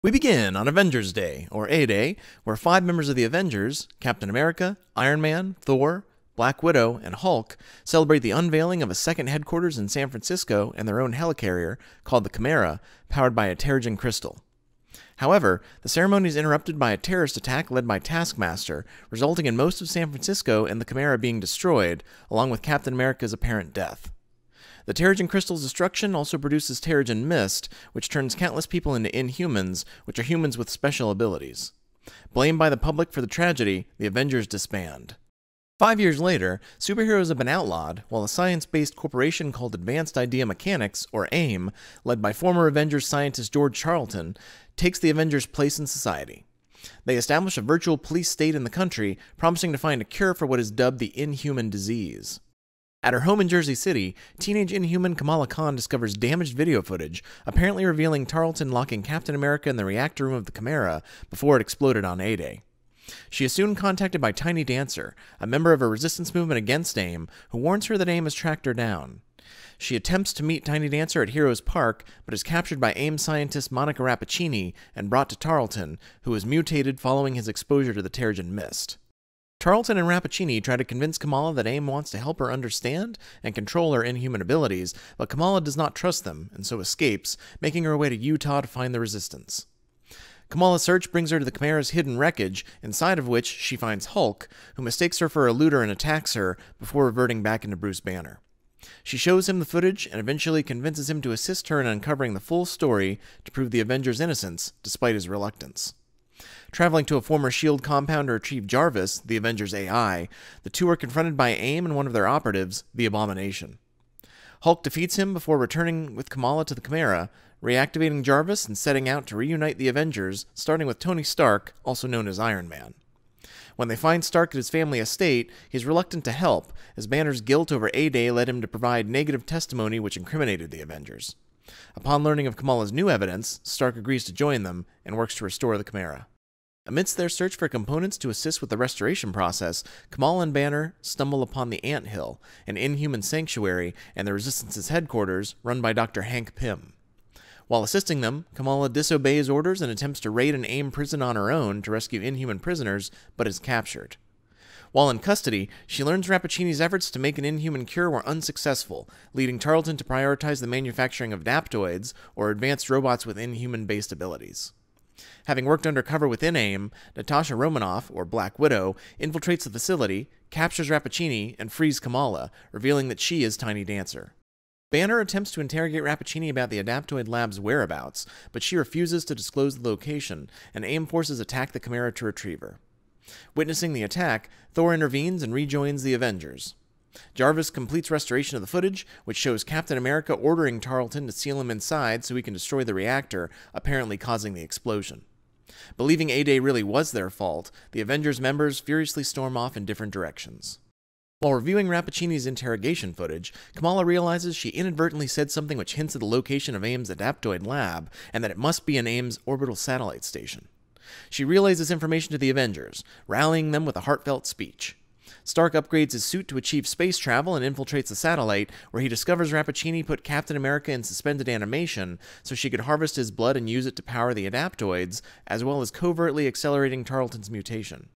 We begin on Avengers Day, or A-Day, where 5 members of the Avengers, Captain America, Iron Man, Thor, Black Widow, and Hulk, celebrate the unveiling of a second headquarters in San Francisco and their own helicarrier, called the Chimera, powered by a Terrigen crystal. However, the ceremony is interrupted by a terrorist attack led by Taskmaster, resulting in most of San Francisco and the Chimera being destroyed, along with Captain America's apparent death. The Terrigen crystal's destruction also produces Terrigen mist, which turns countless people into Inhumans, which are humans with special abilities. Blamed by the public for the tragedy, the Avengers disband. 5 years later, superheroes have been outlawed, while a science-based corporation called Advanced Idea Mechanics, or AIM, led by former Avengers scientist George Charlton, takes the Avengers' place in society. They establish a virtual police state in the country, promising to find a cure for what is dubbed the Inhuman disease. At her home in Jersey City, teenage Inhuman Kamala Khan discovers damaged video footage, apparently revealing Tarleton locking Captain America in the reactor room of the Chimera before it exploded on A-Day. She is soon contacted by Tiny Dancer, a member of a resistance movement against AIM, who warns her that AIM has tracked her down. She attempts to meet Tiny Dancer at Heroes Park, but is captured by AIM scientist Monica Rappaccini and brought to Tarleton, who is mutated following his exposure to the Terrigen mist. Tarleton and Rappaccini try to convince Kamala that AIM wants to help her understand and control her Inhuman abilities, but Kamala does not trust them, and so escapes, making her way to Utah to find the resistance. Kamala's search brings her to the Chimera's hidden wreckage, inside of which she finds Hulk, who mistakes her for a looter and attacks her, before reverting back into Bruce Banner. She shows him the footage and eventually convinces him to assist her in uncovering the full story to prove the Avengers' innocence, despite his reluctance. Traveling to a former S.H.I.E.L.D. compound to retrieve Jarvis, the Avengers' AI, the two are confronted by AIM and one of their operatives, the Abomination. Hulk defeats him before returning with Kamala to the Chimera, reactivating Jarvis and setting out to reunite the Avengers, starting with Tony Stark, also known as Iron Man. When they find Stark at his family estate, he is reluctant to help, as Banner's guilt over A-Day led him to provide negative testimony which incriminated the Avengers. Upon learning of Kamala's new evidence, Stark agrees to join them and works to restore the Chimera. Amidst their search for components to assist with the restoration process, Kamala and Banner stumble upon the Ant Hill, an Inhuman sanctuary, and the Resistance's headquarters, run by Dr. Hank Pym. While assisting them, Kamala disobeys orders and attempts to raid an AIM prison on her own to rescue Inhuman prisoners, but is captured. While in custody, she learns Rappaccini's efforts to make an Inhuman cure were unsuccessful, leading Tarleton to prioritize the manufacturing of Adaptoids, or advanced robots with Inhuman-based abilities. Having worked undercover within AIM, Natasha Romanoff, or Black Widow, infiltrates the facility, captures Rappaccini, and frees Kamala, revealing that she is Tiny Dancer. Banner attempts to interrogate Rappaccini about the Adaptoid lab's whereabouts, but she refuses to disclose the location, and AIM forces attack the Chimera to retrieve her. Witnessing the attack, Thor intervenes and rejoins the Avengers. Jarvis completes restoration of the footage, which shows Captain America ordering Tarleton to seal him inside so he can destroy the reactor, apparently causing the explosion. Believing A-Day really was their fault, the Avengers members furiously storm off in different directions. While reviewing Rappaccini's interrogation footage, Kamala realizes she inadvertently said something which hints at the location of AIM's Adaptoid lab, and that it must be an AIM's orbital satellite station. She relays this information to the Avengers, rallying them with a heartfelt speech. Stark upgrades his suit to achieve space travel and infiltrates the satellite, where he discovers Rappaccini put Captain America in suspended animation so she could harvest his blood and use it to power the Adaptoids, as well as covertly accelerating Tarleton's mutation.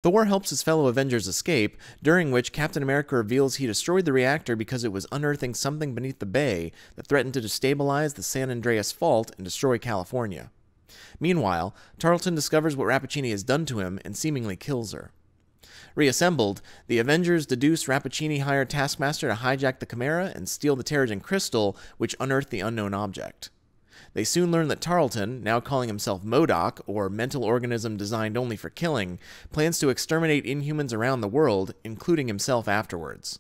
Thor helps his fellow Avengers escape, during which Captain America reveals he destroyed the reactor because it was unearthing something beneath the bay that threatened to destabilize the San Andreas Fault and destroy California. Meanwhile, Tarleton discovers what Rappaccini has done to him and seemingly kills her. Reassembled, the Avengers deduce Rappaccini hired Taskmaster to hijack the Chimera and steal the Terrigen crystal, which unearthed the unknown object. They soon learn that Tarleton, now calling himself MODOK, or Mental Organism Designed Only for Killing, plans to exterminate Inhumans around the world, including himself afterwards.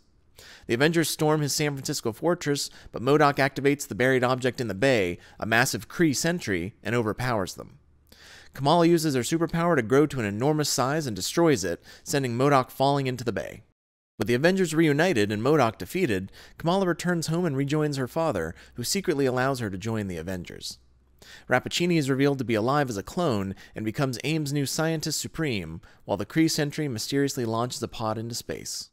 The Avengers storm his San Francisco fortress, but MODOK activates the buried object in the bay, a massive Kree sentry, and overpowers them. Kamala uses her superpower to grow to an enormous size and destroys it, sending MODOK falling into the bay. With the Avengers reunited and MODOK defeated, Kamala returns home and rejoins her father, who secretly allows her to join the Avengers. Rappaccini is revealed to be alive as a clone and becomes AIM's new Scientist Supreme, while the Kree sentry mysteriously launches a pod into space.